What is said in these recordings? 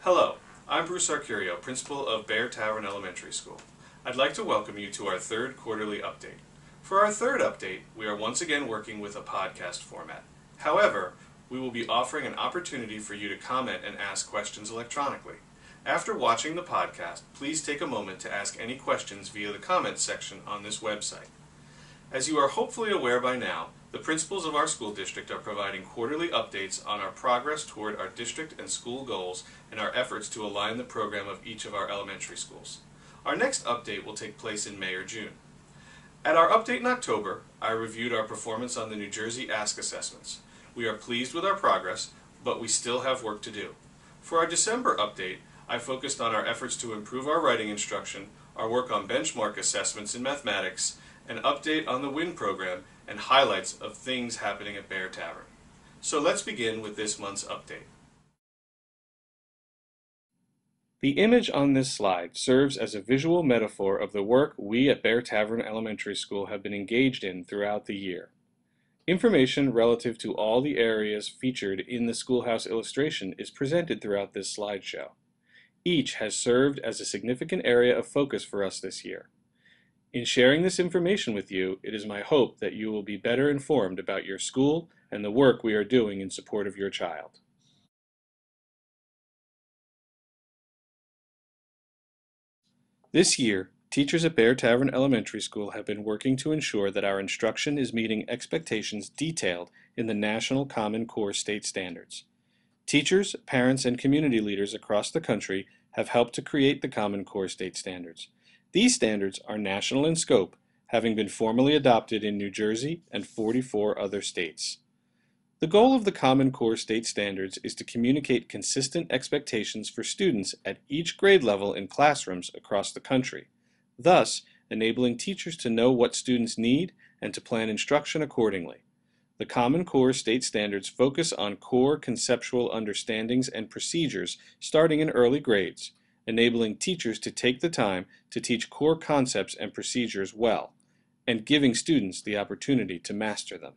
Hello, I'm Bruce Arcurio, principal of Bear Tavern Elementary School. I'd like to welcome you to our third quarterly update. For our third update, we are once again working with a podcast format. However, we will be offering an opportunity for you to comment and ask questions electronically. After watching the podcast, please take a moment to ask any questions via the comments section on this website. As you are hopefully aware by now, the principals of our school district are providing quarterly updates on our progress toward our district and school goals and our efforts to align the program of each of our elementary schools. Our next update will take place in May or June. At our update in October, I reviewed our performance on the NJASK assessments. We are pleased with our progress, but we still have work to do. For our December update, I focused on our efforts to improve our writing instruction, our work on benchmark assessments in mathematics, an update on the WIN program, and highlights of things happening at Bear Tavern. So let's begin with this month's update. The image on this slide serves as a visual metaphor of the work we at Bear Tavern Elementary School have been engaged in throughout the year. Information relative to all the areas featured in the schoolhouse illustration is presented throughout this slideshow. Each has served as a significant area of focus for us this year. In sharing this information with you, it is my hope that you will be better informed about your school and the work we are doing in support of your child. This year, teachers at Bear Tavern Elementary School have been working to ensure that our instruction is meeting expectations detailed in the National Common Core state standards. Teachers, parents, and community leaders across the country have helped to create the Common Core state standards. These standards are national in scope, having been formally adopted in New Jersey and 44 other states. The goal of the Common Core state standards is to communicate consistent expectations for students at each grade level in classrooms across the country, thus enabling teachers to know what students need and to plan instruction accordingly. The Common Core state standards focus on core conceptual understandings and procedures starting in early grades, enabling teachers to take the time to teach core concepts and procedures well, and giving students the opportunity to master them.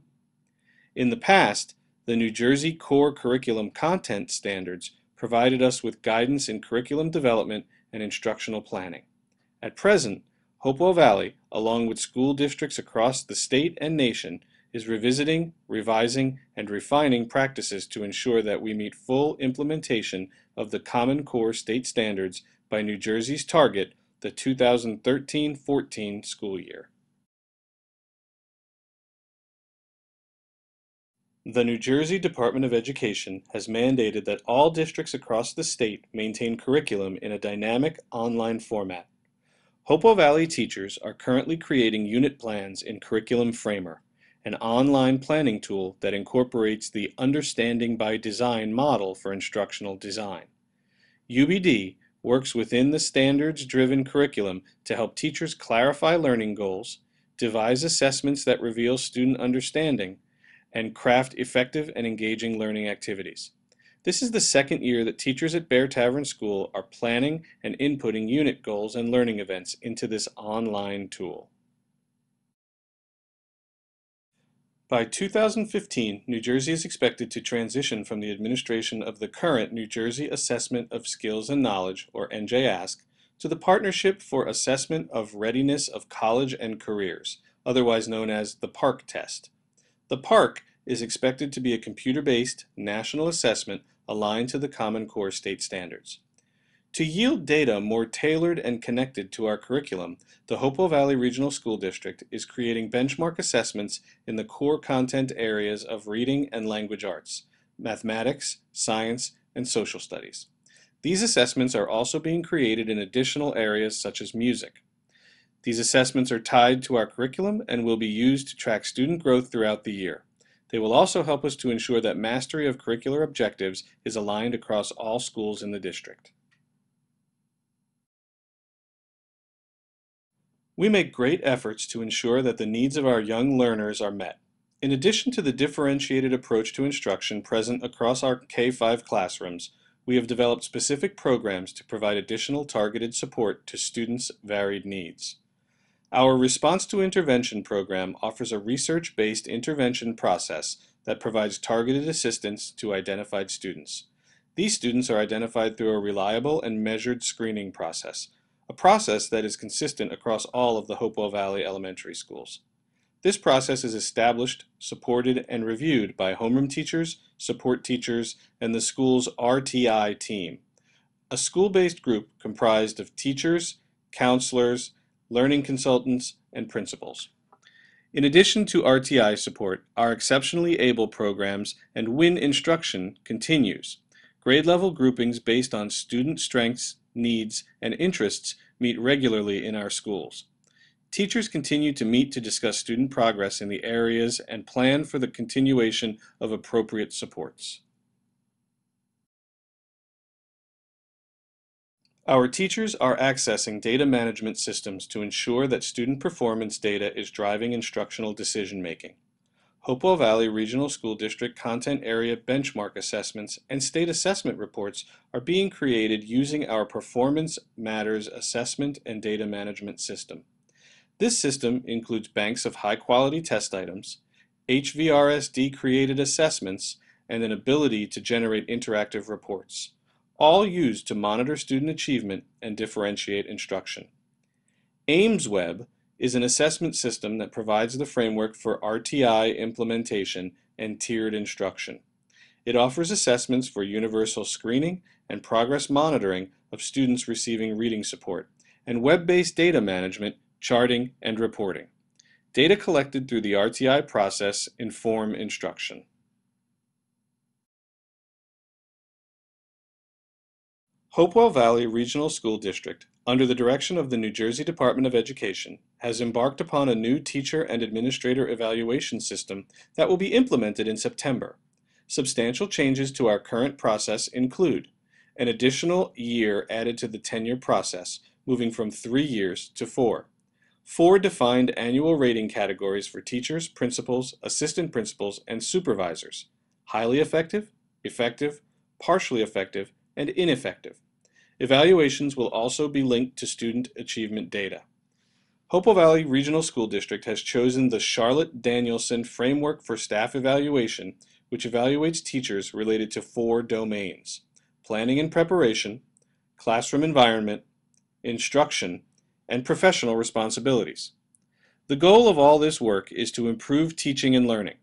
In the past, the New Jersey Core Curriculum Content Standards provided us with guidance in curriculum development and instructional planning. At present, Hopewell Valley, along with school districts across the state and nation, is revisiting, revising, and refining practices to ensure that we meet full implementation of the Common Core state standards by New Jersey's target, the 2013-14 school year. The New Jersey Department of Education has mandated that all districts across the state maintain curriculum in a dynamic online format. Hopewell Valley teachers are currently creating unit plans in Curriculum Framer, an online planning tool that incorporates the Understanding by Design model for instructional design. UBD works within the standards-driven curriculum to help teachers clarify learning goals, devise assessments that reveal student understanding, and craft effective and engaging learning activities. This is the second year that teachers at Bear Tavern School are planning and inputting unit goals and learning events into this online tool. By 2015, New Jersey is expected to transition from the administration of the current New Jersey Assessment of Skills and Knowledge, or NJASK, to the Partnership for Assessment of Readiness of College and Careers, otherwise known as the PARCC test. The PARCC is expected to be a computer-based national assessment aligned to the Common Core state standards. To yield data more tailored and connected to our curriculum, the Hopewell Valley Regional School District is creating benchmark assessments in the core content areas of reading and language arts, mathematics, science, and social studies. These assessments are also being created in additional areas such as music. These assessments are tied to our curriculum and will be used to track student growth throughout the year. They will also help us to ensure that mastery of curricular objectives is aligned across all schools in the district. We make great efforts to ensure that the needs of our young learners are met. In addition to the differentiated approach to instruction present across our K-5 classrooms, we have developed specific programs to provide additional targeted support to students' varied needs. Our Response to Intervention program offers a research-based intervention process that provides targeted assistance to identified students. These students are identified through a reliable and measured screening process, a process that is consistent across all of the Hopewell Valley Elementary Schools. This process is established, supported, and reviewed by homeroom teachers, support teachers, and the school's RTI team, a school-based group comprised of teachers, counselors, learning consultants, and principals. In addition to RTI support, our Exceptionally Able programs and WIN instruction continues. Grade-level groupings based on student strengths, needs, and interests meet regularly in our schools. Teachers continue to meet to discuss student progress in the areas and plan for the continuation of appropriate supports. Our teachers are accessing data management systems to ensure that student performance data is driving instructional decision-making. Hopewell Valley Regional School District Content Area Benchmark Assessments and State Assessment Reports are being created using our Performance Matters Assessment and Data Management System. This system includes banks of high-quality test items, HVRSD-created assessments, and an ability to generate interactive reports, all used to monitor student achievement and differentiate instruction. AIMSweb is an assessment system that provides the framework for RTI implementation and tiered instruction. It offers assessments for universal screening and progress monitoring of students receiving reading support, and web-based data management, charting, and reporting. Data collected through the RTI process inform instruction. Hopewell Valley Regional School District, under the direction of the New Jersey Department of Education, has embarked upon a new teacher and administrator evaluation system that will be implemented in September. Substantial changes to our current process include an additional year added to the tenure process, moving from 3 years to 4. 4 defined annual rating categories for teachers, principals, assistant principals, and supervisors: highly effective, effective, partially effective, and ineffective. Evaluations will also be linked to student achievement data. Hopewell Valley Regional School District has chosen the Charlotte Danielson Framework for Staff Evaluation, which evaluates teachers related to 4 domains: planning and preparation, classroom environment, instruction, and professional responsibilities. The goal of all this work is to improve teaching and learning.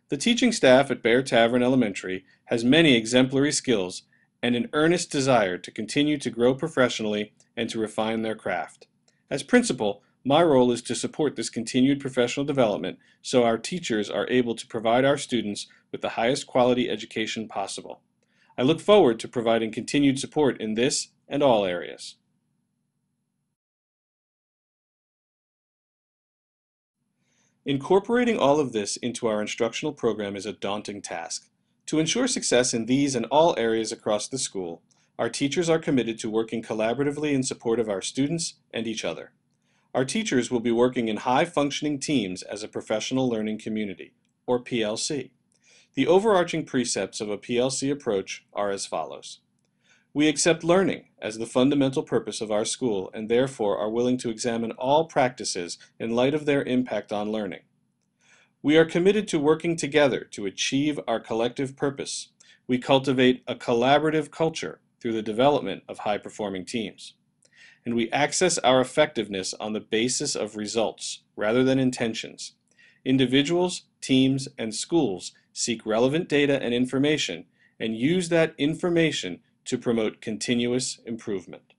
The teaching staff at Bear Tavern Elementary has many exemplary skills and an earnest desire to continue to grow professionally and to refine their craft. As principal, my role is to support this continued professional development so our teachers are able to provide our students with the highest quality education possible. I look forward to providing continued support in this and all areas. Incorporating all of this into our instructional program is a daunting task. To ensure success in these and all areas across the school, our teachers are committed to working collaboratively in support of our students and each other. Our teachers will be working in high-functioning teams as a professional learning community, or PLC. The overarching precepts of a PLC approach are as follows. We accept learning as the fundamental purpose of our school and therefore are willing to examine all practices in light of their impact on learning. We are committed to working together to achieve our collective purpose. We cultivate a collaborative culture through the development of high-performing teams. And we access our effectiveness on the basis of results rather than intentions. Individuals, teams, and schools seek relevant data and information and use that information to promote continuous improvement.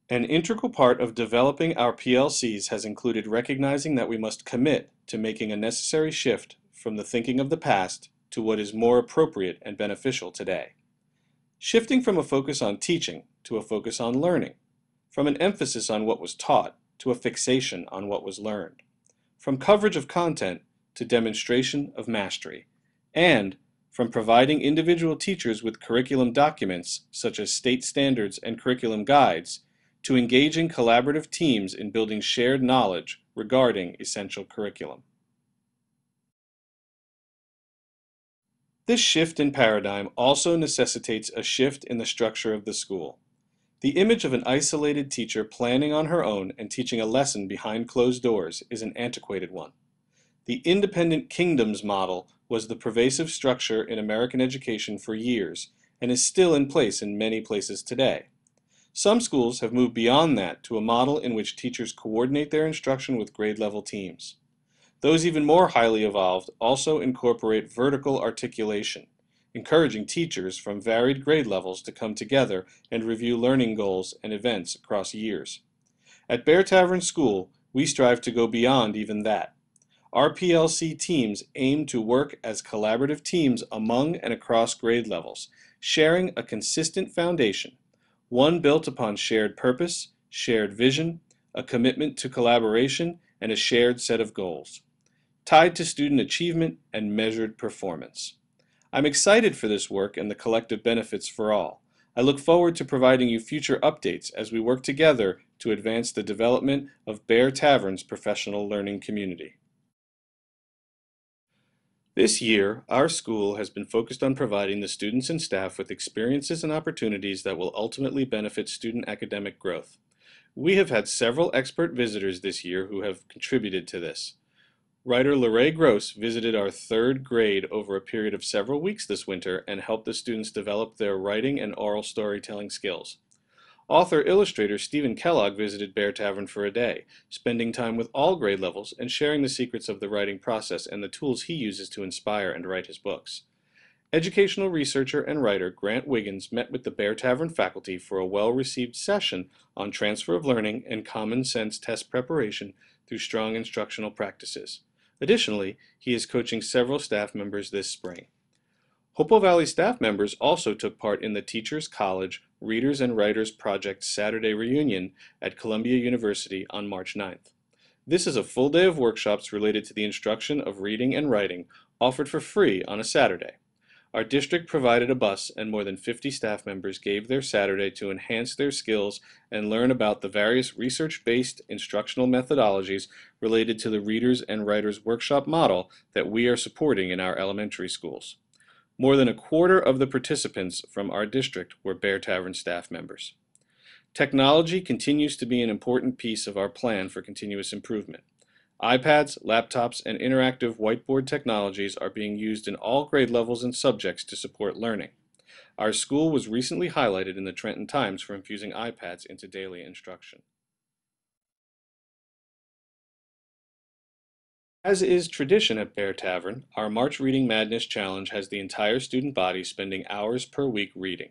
An integral part of developing our PLCs has included recognizing that we must commit to making a necessary shift from the thinking of the past to what is more appropriate and beneficial today. Shifting from a focus on teaching to a focus on learning, from an emphasis on what was taught to a fixation on what was learned, from coverage of content to demonstration of mastery, and from providing individual teachers with curriculum documents such as state standards and curriculum guides to engaging collaborative teams in building shared knowledge regarding essential curriculum. This shift in paradigm also necessitates a shift in the structure of the school. The image of an isolated teacher planning on her own and teaching a lesson behind closed doors is an antiquated one. The independent kingdoms model was the pervasive structure in American education for years and is still in place in many places today. Some schools have moved beyond that to a model in which teachers coordinate their instruction with grade-level teams. Those even more highly evolved also incorporate vertical articulation, encouraging teachers from varied grade levels to come together and review learning goals and events across years. At Bear Tavern School, we strive to go beyond even that. Our PLC teams aim to work as collaborative teams among and across grade levels, sharing a consistent foundation, one built upon shared purpose, shared vision, a commitment to collaboration, and a shared set of goals, tied to student achievement and measured performance. I'm excited for this work and the collective benefits for all. I look forward to providing you future updates as we work together to advance the development of Bear Tavern's professional learning community. This year, our school has been focused on providing the students and staff with experiences and opportunities that will ultimately benefit student academic growth. We have had several expert visitors this year who have contributed to this. Writer Lorraine Gross visited our third grade over a period of several weeks this winter and helped the students develop their writing and oral storytelling skills. Author-illustrator Stephen Kellogg visited Bear Tavern for a day, spending time with all grade levels and sharing the secrets of the writing process and the tools he uses to inspire and write his books. Educational researcher and writer Grant Wiggins met with the Bear Tavern faculty for a well-received session on transfer of learning and common sense test preparation through strong instructional practices. Additionally, he is coaching several staff members this spring. Hopewell Valley staff members also took part in the Teachers College Readers and Writers Project Saturday Reunion at Columbia University on March 9th. This is a full day of workshops related to the instruction of reading and writing, offered for free on a Saturday. Our district provided a bus and more than 50 staff members gave their Saturday to enhance their skills and learn about the various research-based instructional methodologies related to the Readers and Writers Workshop model that we are supporting in our elementary schools. More than a quarter of the participants from our district were Bear Tavern staff members. Technology continues to be an important piece of our plan for continuous improvement. iPads, laptops, and interactive whiteboard technologies are being used in all grade levels and subjects to support learning. Our school was recently highlighted in the Trenton Times for infusing iPads into daily instruction. As is tradition at Bear Tavern, our March Reading Madness Challenge has the entire student body spending hours per week reading.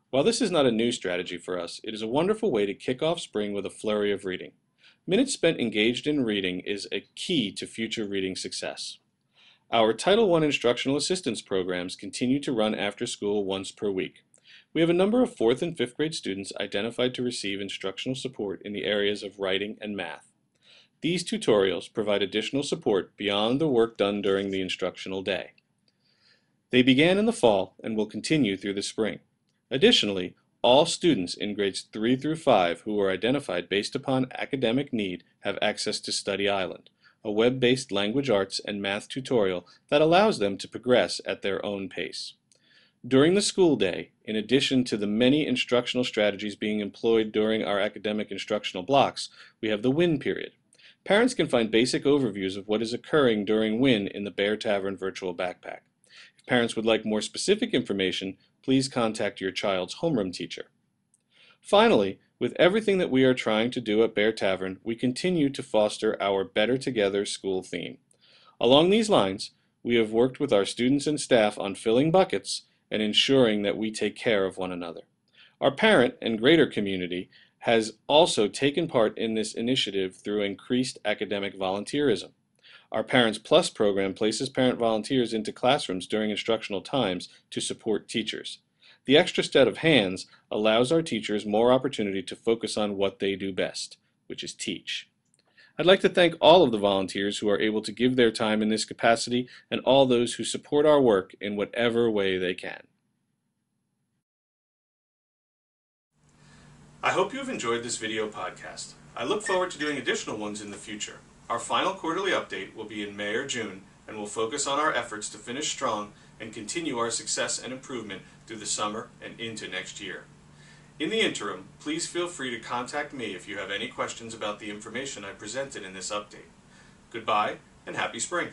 While this is not a new strategy for us, it is a wonderful way to kick off spring with a flurry of reading. Minutes spent engaged in reading is a key to future reading success. Our Title I Instructional Assistance programs continue to run after school once per week. We have a number of 4th and 5th grade students identified to receive instructional support in the areas of writing and math. These tutorials provide additional support beyond the work done during the instructional day. They began in the fall and will continue through the spring. Additionally, all students in grades 3 through 5 who were identified based upon academic need have access to Study Island, a web-based language arts and math tutorial that allows them to progress at their own pace. During the school day, in addition to the many instructional strategies being employed during our academic instructional blocks, we have the WIN period. Parents can find basic overviews of what is occurring during WIN in the Bear Tavern virtual backpack. If parents would like more specific information, please contact your child's homeroom teacher. Finally, with everything that we are trying to do at Bear Tavern, we continue to foster our Better Together school theme. Along these lines, we have worked with our students and staff on filling buckets and ensuring that we take care of one another. Our parent and greater community has also taken part in this initiative through increased academic volunteerism. Our Parents Plus program places parent volunteers into classrooms during instructional times to support teachers. The extra set of hands allows our teachers more opportunity to focus on what they do best, which is teach. I'd like to thank all of the volunteers who are able to give their time in this capacity and all those who support our work in whatever way they can. I hope you have enjoyed this video podcast. I look forward to doing additional ones in the future. Our final quarterly update will be in May or June and will focus on our efforts to finish strong and continue our success and improvement through the summer and into next year. In the interim, please feel free to contact me if you have any questions about the information I presented in this update. Goodbye, and happy spring.